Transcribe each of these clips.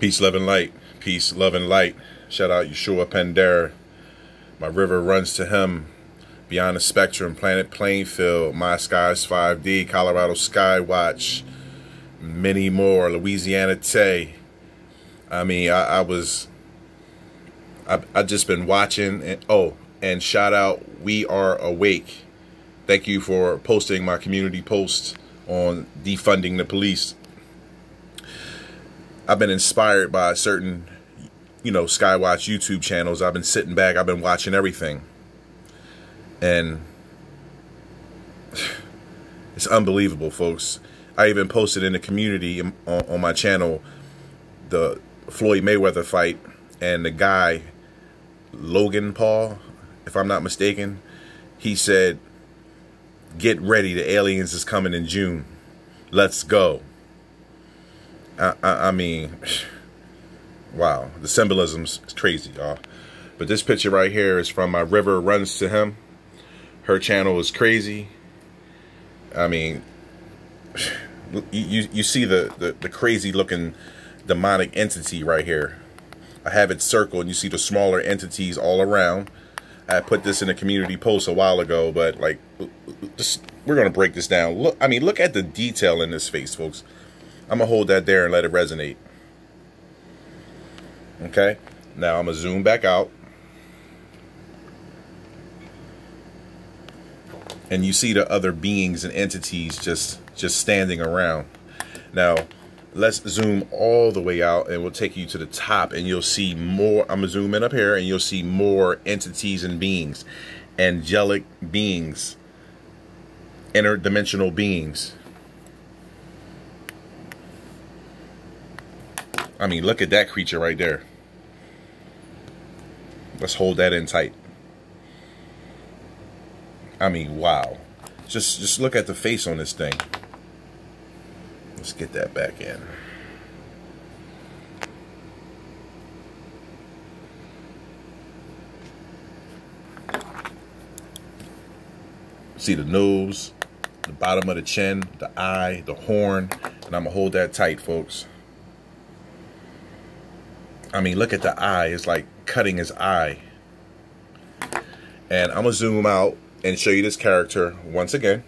Peace, love, and light. Peace, love, and light. Shout out Yeshua Pandera. My river runs to him. Beyond the Spectrum, Planet Plainfield, My Skies 5D, Colorado Skywatch, many more. Louisiana Tay. I mean, I've just been watching. And shout out We Are Awake. Thank you for posting my community post on defunding the police. I've been inspired by certain, Skywatch YouTube channels. I've been sitting back. I've been watching everything. And it's unbelievable, folks. I even posted in the community on my channel the Floyd Mayweather fight, and the guy, Logan Paul, if I'm not mistaken, he said, "Get ready, the aliens is coming in June. Let's go." I mean, wow, the symbolism's crazy, y'all. But this picture right here is from My River Runs to Him. Her channel is crazy. I mean, you see the crazy looking demonic entity right here. I have it circled, and you see the smaller entities all around. I put this in a community post a while ago, but like, we're gonna break this down. Look at the detail in this face, folks. I'm gonna hold that there and let it resonate. Okay, now I'm gonna zoom back out, and you see the other beings and entities just standing around. Now let's zoom all the way out, and we'll take you to the top, and you'll see more. I'm gonna zoom in up here, and you'll see more entities and beings, angelic beings, interdimensional beings. I mean, look at that creature right there. Let's hold that in tight. I mean, wow. Just look at the face on this thing. Let's get that back in. See the nose, the bottom of the chin, the eye, the horn, and I'm gonna hold that tight, folks. I mean, look at the eye. It's like cutting his eye. And I'm gonna zoom out and show you this character once again.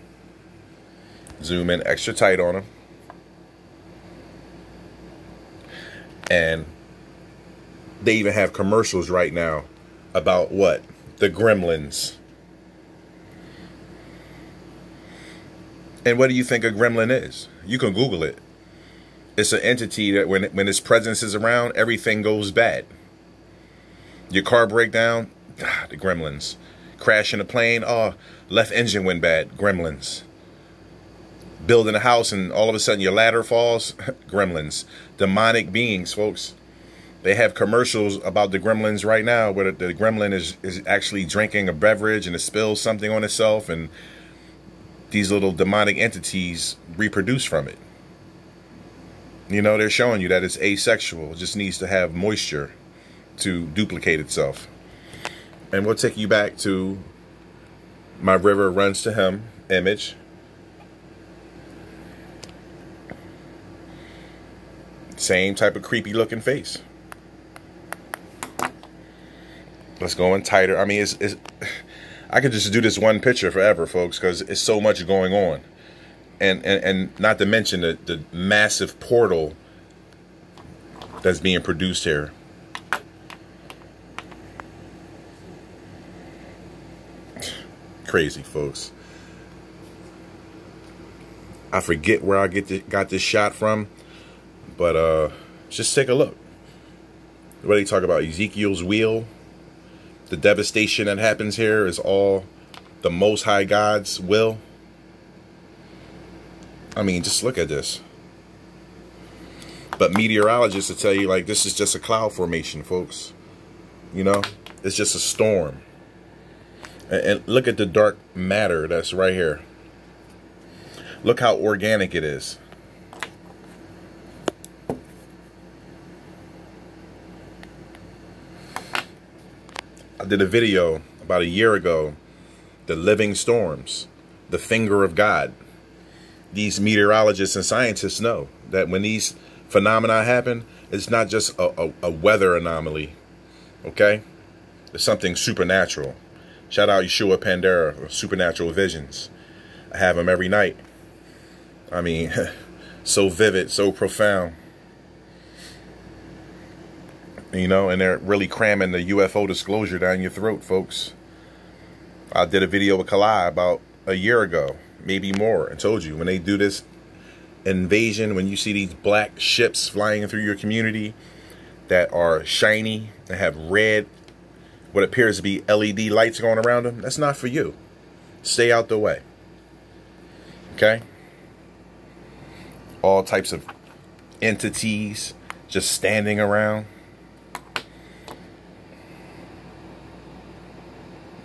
Zoom in extra tight on him. And they even have commercials right now about what? The Gremlins. And what do you think a gremlin is? You can Google it. It's an entity that when its presence is around, everything goes bad. Your car break down, the Gremlins. Crashing a plane, left engine went bad, Gremlins. Building a house and all of a sudden your ladder falls, Gremlins. Demonic beings, folks. They have commercials about the Gremlins right now where the gremlin is actually drinking a beverage and it spills something on itself, and these little demonic entities reproduce from it. They're showing you that it's asexual. It just needs to have moisture to duplicate itself. And we'll take you back to My River Runs to Him image. Same type of creepy looking face. Let's go in tighter. I mean, I could just do this one picture forever, folks, because it's so much going on. And not to mention the massive portal that's being produced here. Crazy, folks. I forget where I got this shot from, but just take a look. What they talk about, Ezekiel's wheel. The devastation that happens here is all the Most High God's will. I mean, just look at this. But meteorologists will tell you, like, this is just a cloud formation, folks. It's just a storm. And look at the dark matter that's right here. Look how organic it is. I did a video about a year ago, the living storms, the finger of God. These meteorologists and scientists know that when these phenomena happen, It's not just a weather anomaly, okay? It's something supernatural. Shout out Yeshua Pandera, Supernatural Visions. I have them every night. I mean, so vivid, so profound. You know, and they're really cramming the UFO disclosure down your throat, folks. I did a video with Kalai about a year ago, maybe more, and told you when they do this invasion, when you see these black ships flying through your community that are shiny and have red, what appears to be LED lights going around them, that's not for you. Stay out the way. Okay? All types of entities just standing around,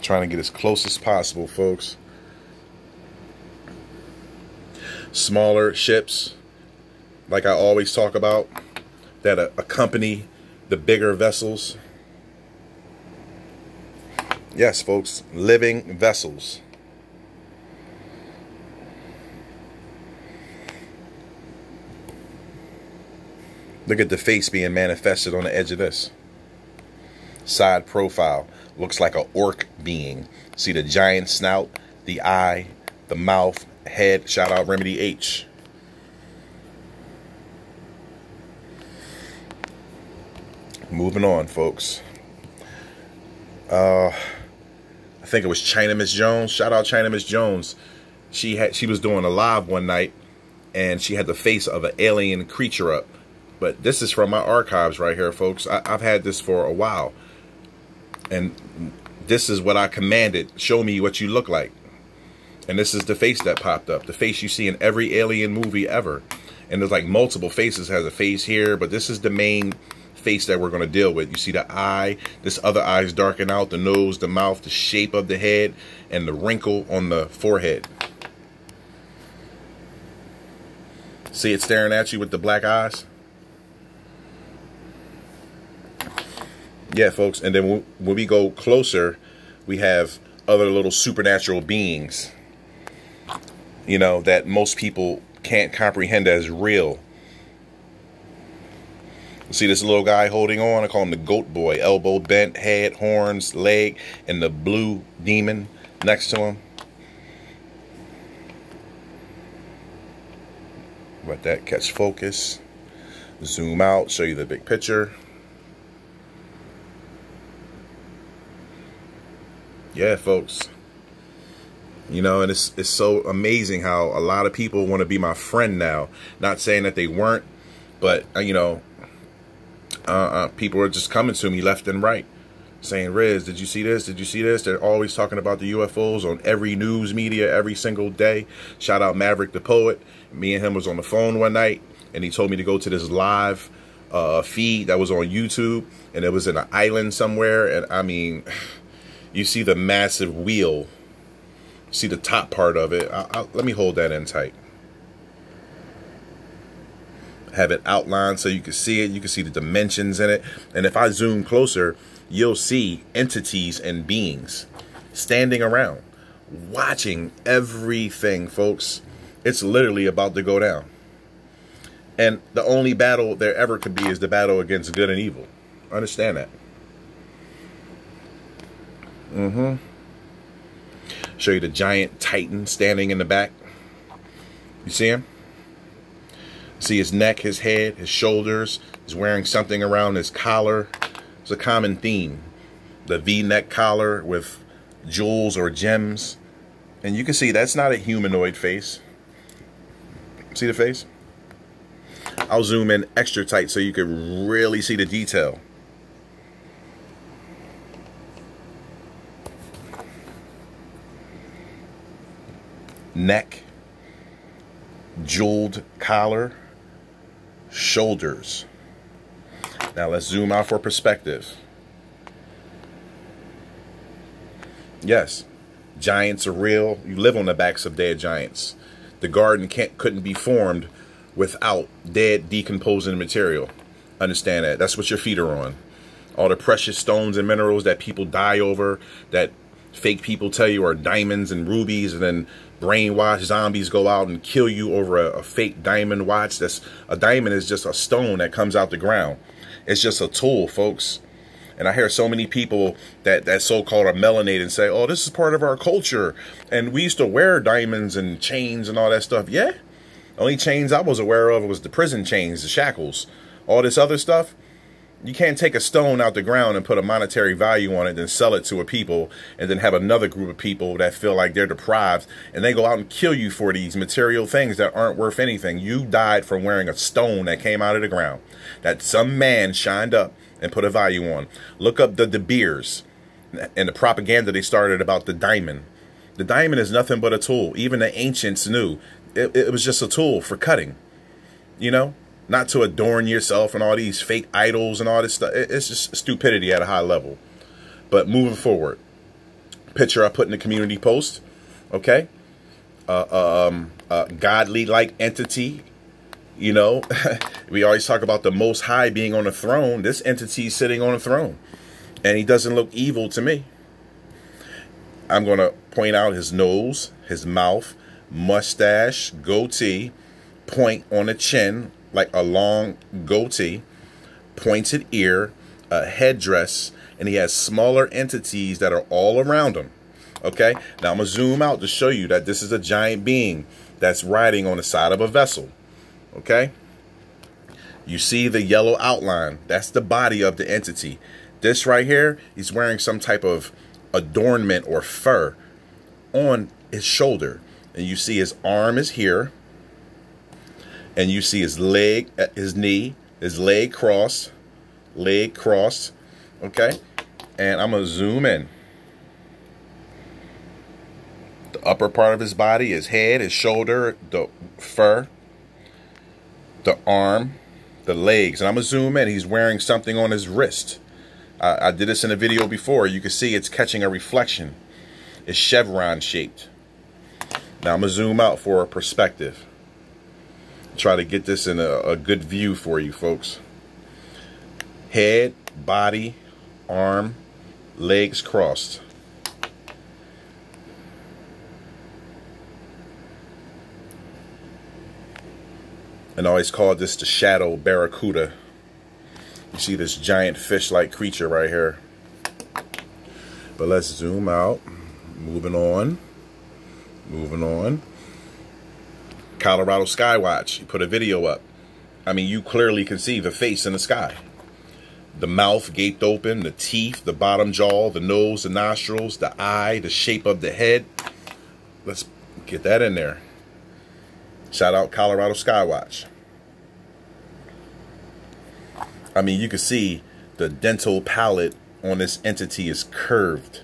trying to get as close as possible, folks. Smaller ships, like I always talk about, that accompany the bigger vessels. Yes, folks, living vessels. Look at the face being manifested on the edge of this. Side profile. Looks like an orc being. See the giant snout, the eye, the mouth, head. Shout out Remedy H. Moving on, folks. I think it was China Miss Jones. Shout out China Miss Jones. She was doing a live one night, and she had the face of an alien creature up. But this is from my archives right here, folks. I've had this for a while. And this is what I commanded. Show me what you look like. And this is the face that popped up. The face you see in every alien movie ever. And there's like multiple faces. Has a face here. But this is the main face that we're going to deal with. You see the eye. This other eye is darkened out. The nose, the mouth, the shape of the head. And the wrinkle on the forehead. See it staring at you with the black eyes? Yeah, folks, and then when we go closer, we have other little supernatural beings, you know, that most people can't comprehend as real. See this little guy holding on? I call him the goat boy. Elbow bent, head, horns, leg, and the blue demon next to him. Let that catch focus. Zoom out, show you the big picture. Yeah, folks. You know, and it's so amazing how a lot of people want to be my friend now. Not saying that they weren't, but, you know, people are just coming to me left and right. Saying, Riz, did you see this? Did you see this? They're always talking about the UFOs on every news media every single day. Shout out Maverick the Poet. Me and him was on the phone one night, and he told me to go to this live feed that was on YouTube, and it was in an island somewhere. And I mean, you see the massive wheel. See the top part of it. Let me hold that in tight. Have it outlined so you can see it. You can see the dimensions in it. And if I zoom closer, you'll see entities and beings standing around, watching everything, folks. It's literally about to go down. And the only battle there ever could be is the battle against good and evil. Understand that. Show you the giant titan standing in the back. You see him? See his neck, his head, his shoulders. He's wearing something around his collar. It's a common theme. The V-neck collar with jewels or gems. And you can see that's not a humanoid face. See the face? I'll zoom in extra tight so you can really see the detail. Neck, jeweled collar, shoulders. Now let's zoom out for perspective. Yes, giants are real. You live on the backs of dead giants. The garden couldn't be formed without dead, decomposing material. Understand that. That's what your feet are on. All the precious stones and minerals that people die over, that fake people tell you are diamonds and rubies, and then brainwashed zombies go out and kill you over a fake diamond watch. A diamond is just a stone that comes out the ground. It's just a tool, folks. And I hear so many people that so-called are melanated and say, oh, this is part of our culture. And we used to wear diamonds and chains and all that stuff. Yeah. Only chains I was aware of was the prison chains, the shackles. All this other stuff, you can't take a stone out the ground and put a monetary value on it, then sell it to a people, and then have another group of people that feel like they're deprived, and they go out and kill you for these material things that aren't worth anything. You died from wearing a stone that came out of the ground, that some man shined up and put a value on. Look up the De Beers and the propaganda they started about the diamond. The diamond is nothing but a tool. Even the ancients knew it was just a tool for cutting, you know? Not to adorn yourself and all these fake idols and all this stuff. It's just stupidity at a high level. But moving forward, picture I put in the community post, okay? Godly-like entity, you know? We always talk about the Most High being on a throne. This entity is sitting on a throne. And he doesn't look evil to me. I'm going to point out his nose, his mouth, mustache, goatee, point on the chin, like a long goatee, pointed ear, a headdress, and he has smaller entities that are all around him. Okay, now I'm going to zoom out to show you that this is a giant being that's riding on the side of a vessel. Okay, you see the yellow outline. That's the body of the entity. This right here, he's wearing some type of adornment or fur on his shoulder. And you see his arm is here. And you see his leg, his knee, his leg crossed. Okay? And I'm going to zoom in. The upper part of his body, his head, his shoulder, the fur, the arm, the legs. And I'm going to zoom in. He's wearing something on his wrist. I did this in a video before. You can see it's catching a reflection. It's chevron shaped. Now I'm going to zoom out for a perspective. Try to get this in a good view for you folks. Head, body, arm, legs crossed. And I always call this the shadow barracuda. You see this giant fish-like creature right here. But let's zoom out. Moving on. Colorado Skywatch. He put a video up. I mean, you clearly can see the face in the sky. The mouth gaped open, the teeth, the bottom jaw, the nose, the nostrils, the eye, the shape of the head. Let's get that in there. Shout out Colorado Skywatch. I mean, you can see the dental palate on this entity is curved.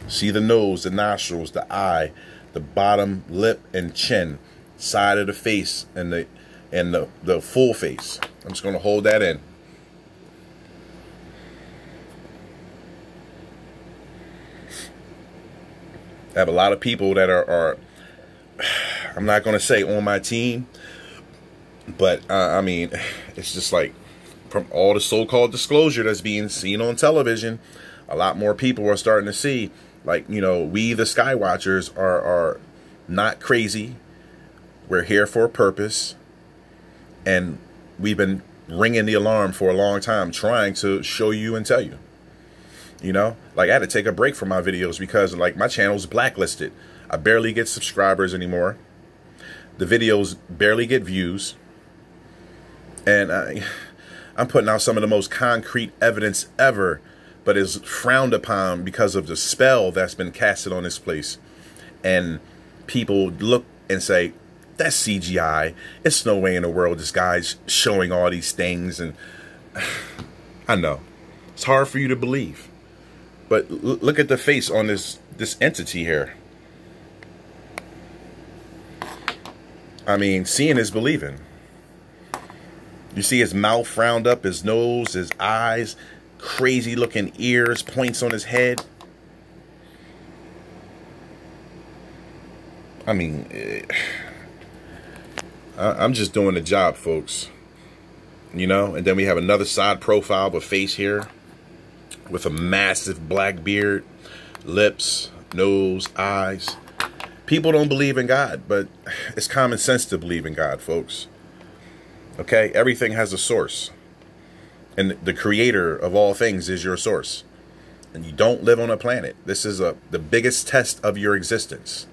See the nose, the nostrils, the eye, the bottom lip and chin, side of the face, and the full face. I'm just going to hold that in. I have a lot of people that are I'm not going to say on my team, but I mean, it's just like from all the so-called disclosure that's being seen on television, a lot more people are starting to see, like, you know, we the Skywatchers are not crazy. We're here for a purpose, and we've been ringing the alarm for a long time, trying to show you and tell you. You know, like I had to take a break from my videos because like my channel's blacklisted. I barely get subscribers anymore. The videos barely get views. And I'm putting out some of the most concrete evidence ever, but is frowned upon because of the spell that's been casted on this place. And people look and say, that's CGI. It's no way in the world this guy's showing all these things. And I know. It's hard for you to believe. But look at the face on this entity here. I mean, seeing is believing. You see his mouth frowned up, his nose, his eyes, crazy looking ears, points on his head. I mean, I'm just doing the job, folks. You know, and then we have another side profile of a face here. with a massive black beard, lips, nose, eyes. People don't believe in God, but it's common sense to believe in God, folks. Okay? Everything has a source. And the creator of all things is your source. And you don't live on a planet. This is the biggest test of your existence.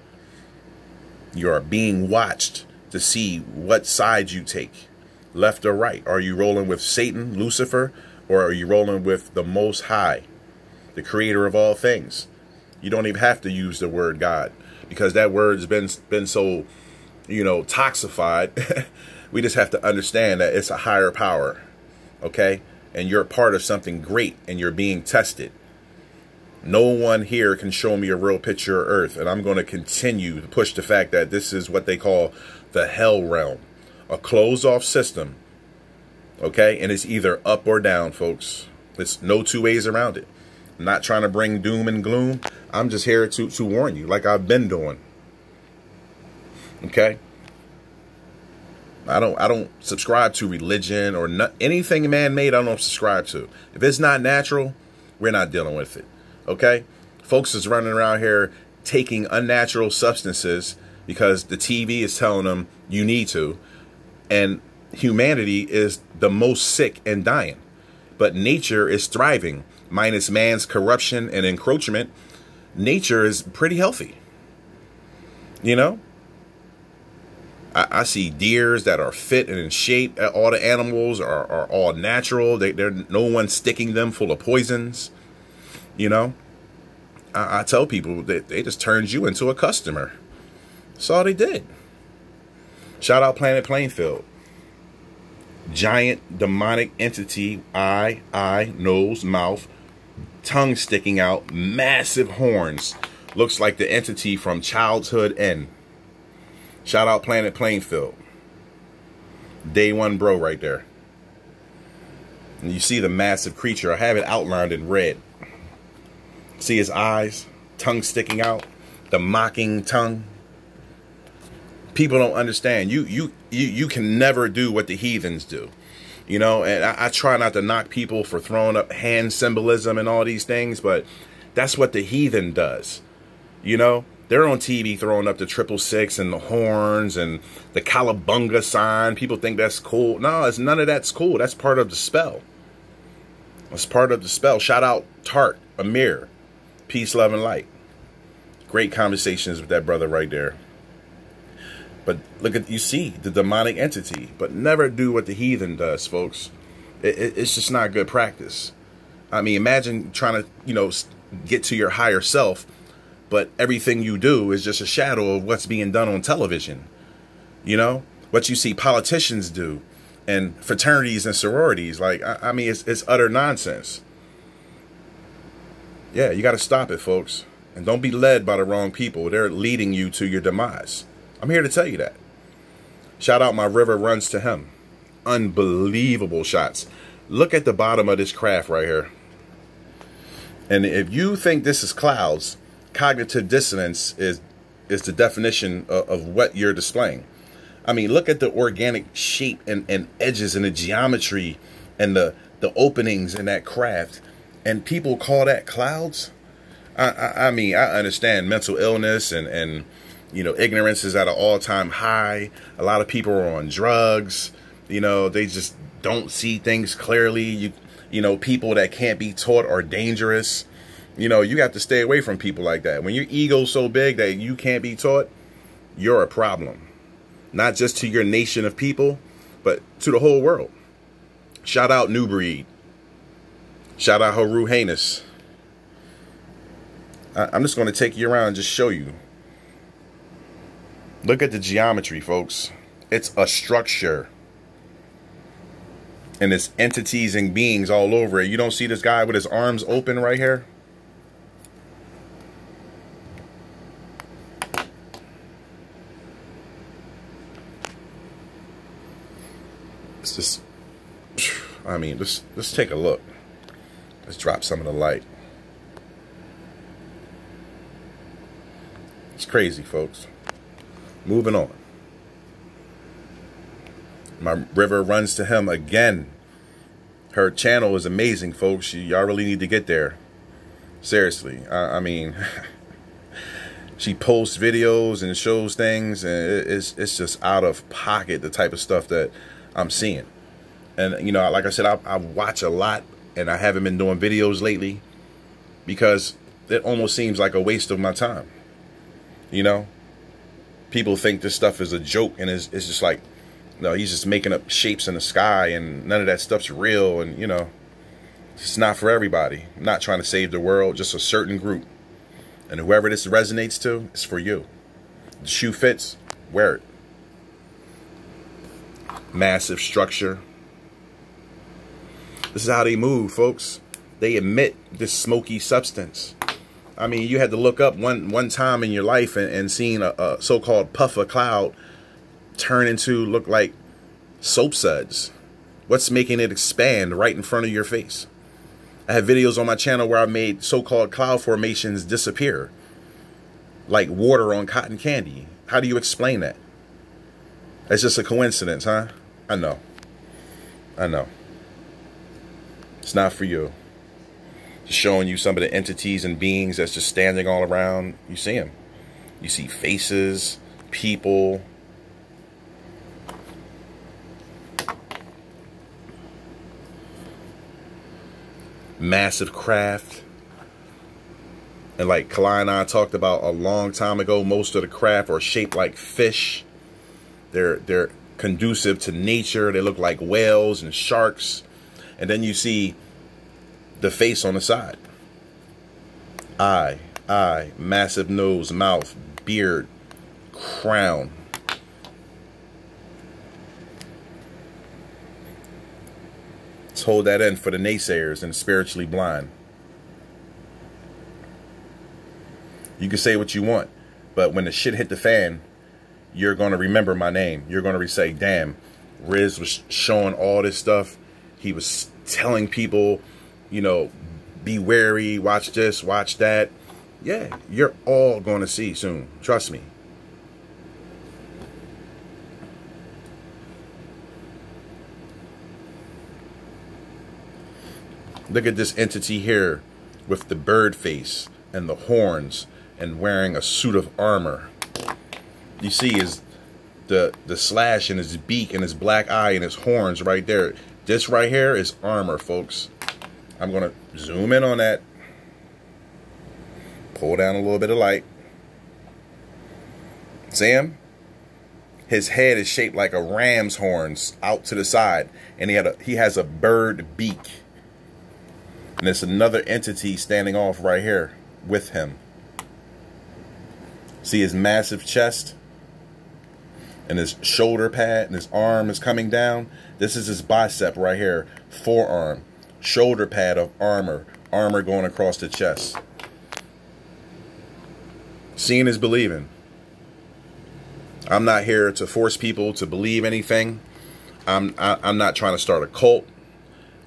You are being watched to see what side you take, left or right. Are you rolling with Satan, Lucifer, or are you rolling with the Most High, the creator of all things? You don't even have to use the word God, because that word's been so, toxified. We just have to understand that it's a higher power, okay? And you're part of something great, and you're being tested. No one here can show me a real picture of Earth, and I'm going to continue to push the fact that this is what they call the hell realm, a closed-off system, okay? And it's either up or down, folks. There's no two ways around it. I'm not trying to bring doom and gloom. I'm just here to warn you, like I've been doing, okay? I don't subscribe to religion or anything man-made. I don't subscribe to. If it's not natural, we're not dealing with it. Okay? Folks is running around here taking unnatural substances because the TV is telling them you need to. And humanity is the most sick and dying. But nature is thriving. Minus man's corruption and encroachment, nature is pretty healthy. You know? I see deers that are fit and in shape. All the animals are all natural. They're no one sticking them full of poisons. You know, I tell people that they just turned you into a customer. That's all they did. Shout out Planet Plainfield. Giant demonic entity, eye, nose, mouth, tongue sticking out, massive horns. Looks like the entity from Childhood End. Shout out Planet Plainfield. Day one bro right there. And you see the massive creature. I have it outlined in red. See his eyes, tongue sticking out, the mocking tongue. People don't understand. You can never do what the heathens do. You know, and I try not to knock people for throwing up hand symbolism and all these things, but that's what the heathen does. You know, they're on TV throwing up the 666 and the horns and the Calabunga sign. People think that's cool. No, it's none of that's cool. That's part of the spell. That's part of the spell. Shout out Tart, Amir. Peace, love, and light. Great conversations with that brother right there. But look at, you see the demonic entity. But never do what the heathen does, folks. It's just not good practice. I mean, imagine trying to, get to your higher self, but everything you do is just a shadow of what's being done on television. You know, what you see politicians do and fraternities and sororities. Like, I mean, it's utter nonsense. Yeah, you got to stop it, folks. And don't be led by the wrong people. They're leading you to your demise. I'm here to tell you that. Shout out My River Runs to Him. Unbelievable shots. Look at the bottom of this craft right here. And if you think this is clouds, cognitive dissonance is the definition of what you're displaying. I mean, look at the organic shape and edges and the geometry and the openings in that craft. And people call that clouds? I mean, I understand mental illness and ignorance is at an all-time high. A lot of people are on drugs. They just don't see things clearly. People that can't be taught are dangerous. You have to stay away from people like that. When your ego's so big that you can't be taught, you're a problem. Not just to your nation of people, but to the whole world. Shout out New Breed. Shout out Haru Heinous. I'm just going to take you around and just show you. Look at the geometry, folks. It's a structure. And there's entities and beings all over it. You don't see this guy with his arms open right here? It's just, I mean, let's take a look. Let's drop some of the light. It's crazy, folks. Moving on. My river runs to him again. Her channel is amazing, folks. Y'all really need to get there. Seriously. I mean, she posts videos and shows things, and it's just out of pocket, the type of stuff that I'm seeing. And, you know, like I said, I watch a lot, and I haven't been doing videos lately because it almost seems like a waste of my time. You know? People think this stuff is a joke, and it's just like, no, he's just making up shapes in the sky, and none of that stuff's real, and, you know, it's not for everybody. I'm not trying to save the world, just a certain group. And whoever this resonates to, it's for you. The shoe fits, wear it. Massive structure. This is how they move, folks. They emit this smoky substance. I mean, you had to look up one time in your life and seen a so-called puff of cloud turn into look like soap suds. What's making it expand right in front of your face? I have videos on my channel where I made so-called cloud formations disappear like water on cotton candy. How do you explain that? It's just a coincidence, huh? I know. I know. It's not for you. Just showing you some of the entities and beings that's just standing all around. You see them. You see faces, people. Massive craft. And like Kalai and I talked about a long time ago, most of the craft are shaped like fish. They're conducive to nature. They look like whales and sharks. And then you see the face on the side. Eye, massive nose, mouth, beard, crown. Let's hold that in for the naysayers and spiritually blind. You can say what you want, but when the shit hit the fan, you're going to remember my name. You're going to say, damn, Riz was showing all this stuff. He was telling people, you know, be wary, watch this, watch that. Yeah, you're all going to see soon. Trust me. Look at this entity here with the bird face and the horns and wearing a suit of armor. You see his the slash in his beak and his black eye and his horns right there. This right here is armor, folks. I'm going to zoom in on that. Pull down a little bit of light. See him? His head is shaped like a ram's horns out to the side. And he has a bird beak. And there's another entity standing off right here with him. See his massive chest? And his shoulder pad and his arm is coming down. This is his bicep right here. Forearm. Shoulder pad of armor. Armor going across the chest. Seeing is believing. I'm not here to force people to believe anything. I'm not trying to start a cult.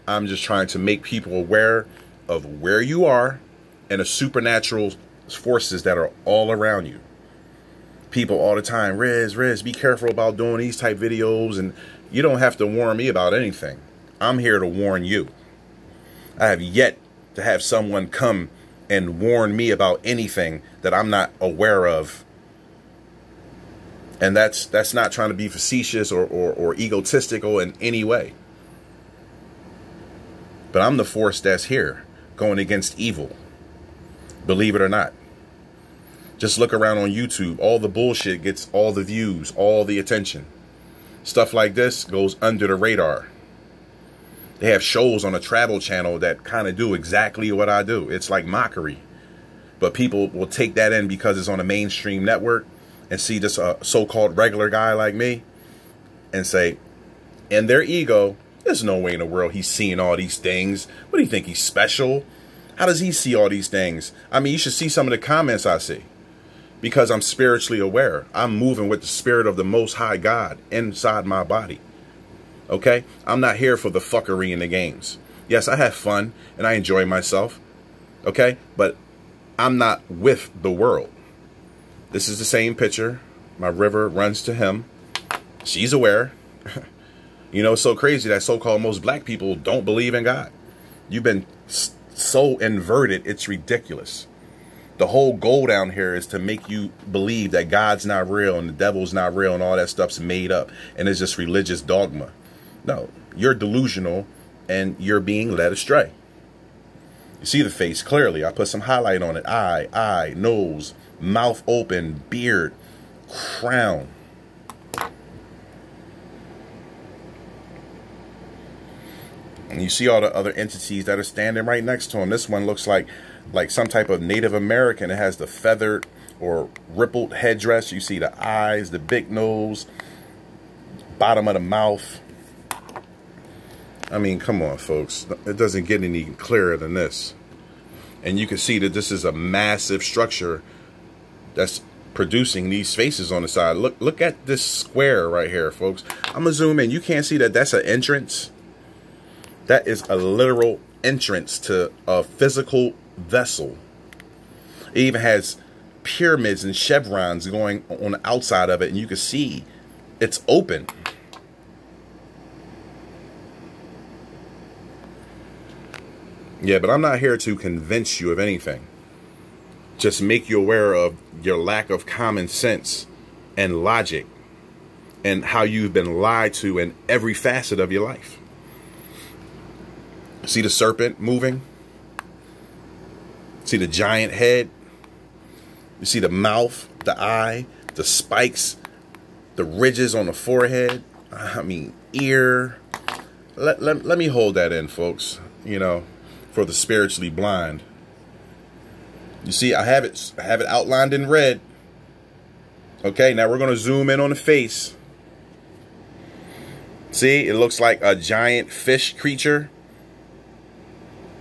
I'm just trying to make people aware of where you are and the supernatural forces that are all around you. People all the time, Riz, be careful about doing these type videos, and you don't have to warn me about anything. I'm here to warn you. I have yet to have someone come and warn me about anything that I'm not aware of. And that's not trying to be facetious or egotistical in any way. But I'm the force that's here, going against evil. Believe it or not. Just look around on YouTube. All the bullshit gets all the views, all the attention. Stuff like this goes under the radar. They have shows on a travel channel that kind of do exactly what I do. It's like mockery. But people will take that in because it's on a mainstream network and see this so-called regular guy like me and say, in their ego, there's no way in the world he's seeing all these things. What do you think, he's special? How does he see all these things? I mean, you should see some of the comments I see. Because I'm spiritually aware. I'm moving with the spirit of the Most High God inside my body. Okay? I'm not here for the fuckery in the games. Yes, I have fun and I enjoy myself. Okay? But I'm not with the world. This is the same picture. My river runs to him. She's aware. You know, it's so crazy that so-called most black people don't believe in God. You've been so inverted, it's ridiculous. The whole goal down here is to make you believe that God's not real and the devil's not real and all that stuff's made up and it's just religious dogma. No, you're delusional and you're being led astray. You see the face clearly. I put some highlight on it. Eye, nose, mouth open, beard, crown. And you see all the other entities that are standing right next to him. This one looks like some type of Native American. It has the feathered or rippled headdress. You see the eyes, the big nose, bottom of the mouth. I mean, come on, folks. It doesn't get any clearer than this. And you can see that this is a massive structure that's producing these faces on the side. Look at this square right here, folks. I'm going to zoom in. You can't see that that's an entrance. That is a literal entrance to a physical vessel. It even has pyramids and chevrons going on the outside of it, and you can see it's open. Yeah, but I'm not here to convince you of anything. Just make you aware of your lack of common sense and logic and how you've been lied to in every facet of your life. See the serpent moving? See the giant head? You see the mouth, the eye, the spikes, the ridges on the forehead. I mean, ear. Let me hold that in, folks, you know, for the spiritually blind. You see, I have it outlined in red. Okay, now we're going to zoom in on the face. See, it looks like a giant fish creature.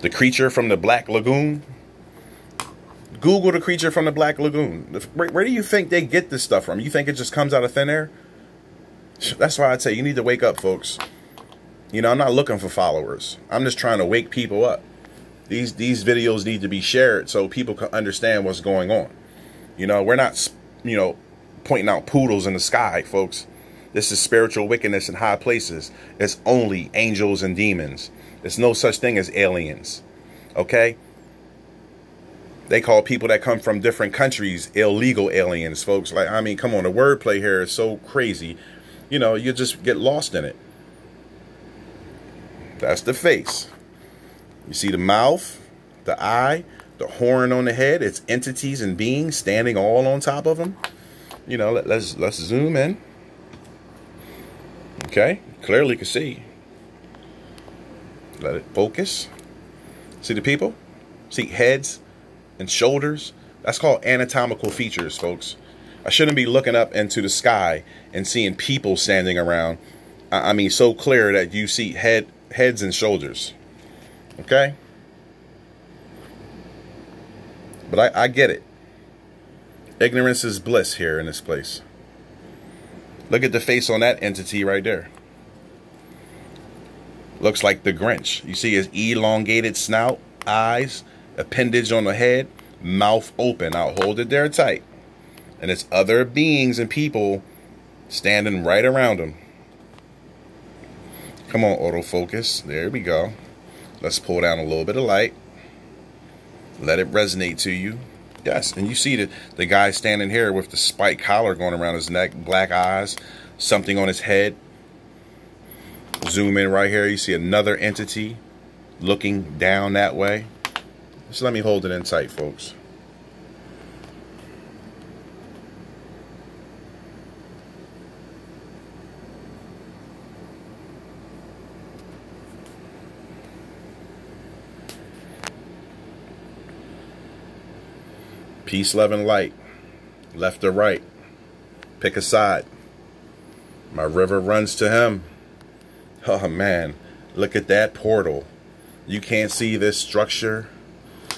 The creature from the Black Lagoon. Google the creature from the Black Lagoon. Where do you think they get this stuff from? You think it just comes out of thin air? That's why I'd say you need to wake up, folks. You know, I'm not looking for followers. I'm just trying to wake people up. These videos need to be shared so people can understand what's going on. You know, we're not, you know, pointing out poodles in the sky, folks. This is spiritual wickedness in high places. It's only angels and demons. There's no such thing as aliens. Okay? They call people that come from different countries illegal aliens, folks. Like, I mean, come on, the wordplay here is so crazy. You know, you just get lost in it. That's the face. You see the mouth, the eye, the horn on the head. It's entities and beings standing all on top of them. You know, let's zoom in. Okay, clearly you can see. Let it focus. See the people? See heads and shoulders? That's called anatomical features, folks. I shouldn't be looking up into the sky and seeing people standing around. I mean, so clear that you see heads and shoulders. Okay? But I get it. Ignorance is bliss here in this place. Look at the face on that entity right there. Looks like the Grinch. You see his elongated snout, eyes, appendage on the head, mouth open. I'll hold it there tight. And it's other beings and people standing right around him. Come on, autofocus. There we go. Let's pull down a little bit of light. Let it resonate to you. Yes, and you see the guy standing here with the spike collar going around his neck, black eyes, something on his head. Zoom in right here. You see another entity looking down that way. Just let me hold it in tight, folks. Peace, love, and light. Left or right. Pick a side. My river runs to him. Oh, man. Look at that portal. You can't see this structure.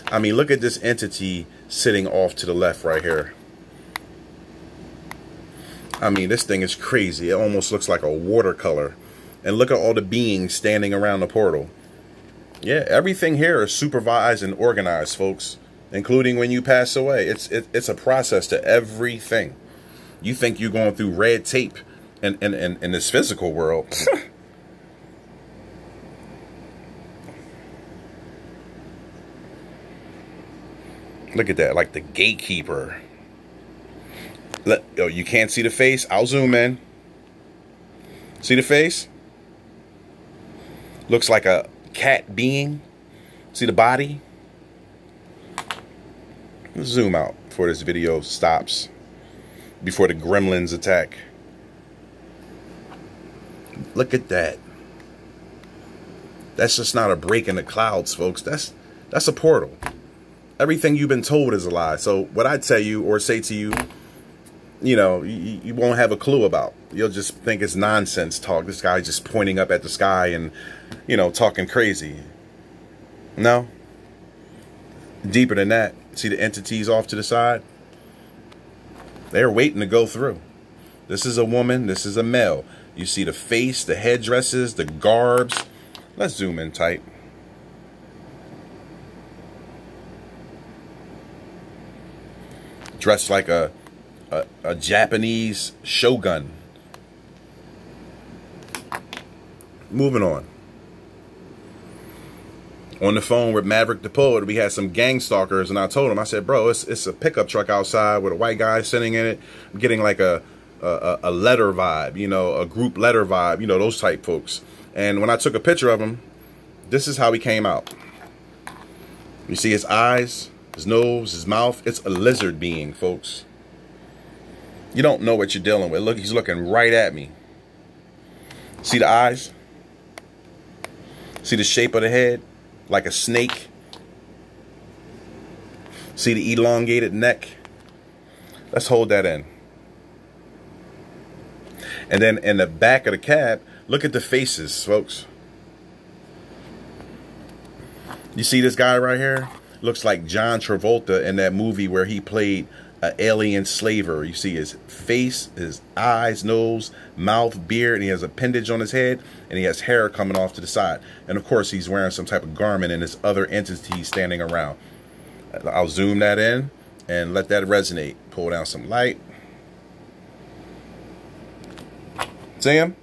I mean, look at this entity sitting off to the left right here. I mean, this thing is crazy. It almost looks like a watercolor. And look at all the beings standing around the portal. Yeah, everything here is supervised and organized, folks. Including when you pass away. It's a process to everything. You think you're going through red tape in this physical world. Look at that, like the gatekeeper. Oh, you can't see the face? I'll zoom in. See the face? Looks like a cat being. See the body? Let's zoom out before this video stops. Before the gremlins attack. Look at that. That's just not a break in the clouds, folks. That's a portal. Everything you've been told is a lie. So what I tell you or say to you, you know, you won't have a clue about. You'll just think it's nonsense talk. This guy just pointing up at the sky and, you know, talking crazy. No. Deeper than that. See the entities off to the side? They're waiting to go through. This is a woman. This is a male. You see the face, the headdresses, the garbs. Let's zoom in tight. Dressed like a Japanese shogun. Moving on. On the phone with Maverick the Poet, we had some gang stalkers, and I told him, I said, bro, it's a pickup truck outside with a white guy sitting in it. I'm getting like a letter vibe, you know, a group letter vibe, you know, those type folks. And when I took a picture of him, this is how he came out. You see his eyes, his nose, his mouth. It's a lizard being, folks. You don't know what you're dealing with. Look, he's looking right at me. See the eyes? See the shape of the head? Like a snake. See the elongated neck? Let's hold that in. And then in the back of the cab, look at the faces, folks. You see this guy right here? Looks like John Travolta in that movie where he played an alien slaver. You see his face, his eyes, nose, mouth, beard, and he has an appendage on his head, and he has hair coming off to the side. And of course, he's wearing some type of garment, and there's other entities standing around. I'll zoom that in and let that resonate. Pull down some light. See him?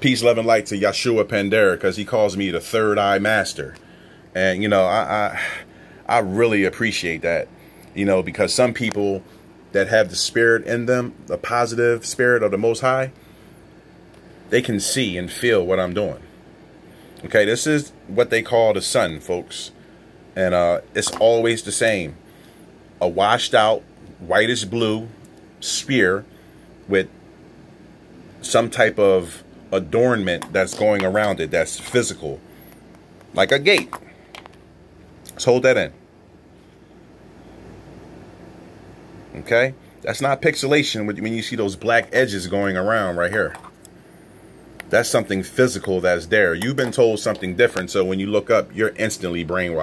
Peace, love, and light to Yeshua Pandera, because he calls me the third eye master. And, you know, I really appreciate that, you know, because some people that have the spirit in them, the positive spirit of the Most High, they can see and feel what I'm doing. Okay, this is what they call the sun, folks. And it's always the same. A washed out, whitish blue spear with some type of adornment that's going around it that's physical, like a gate. Let's hold that in. Okay, that's not pixelation when you see those black edges going around right here. That's something physical that's there. You've been told something different, so when you look up, you're instantly brainwashed.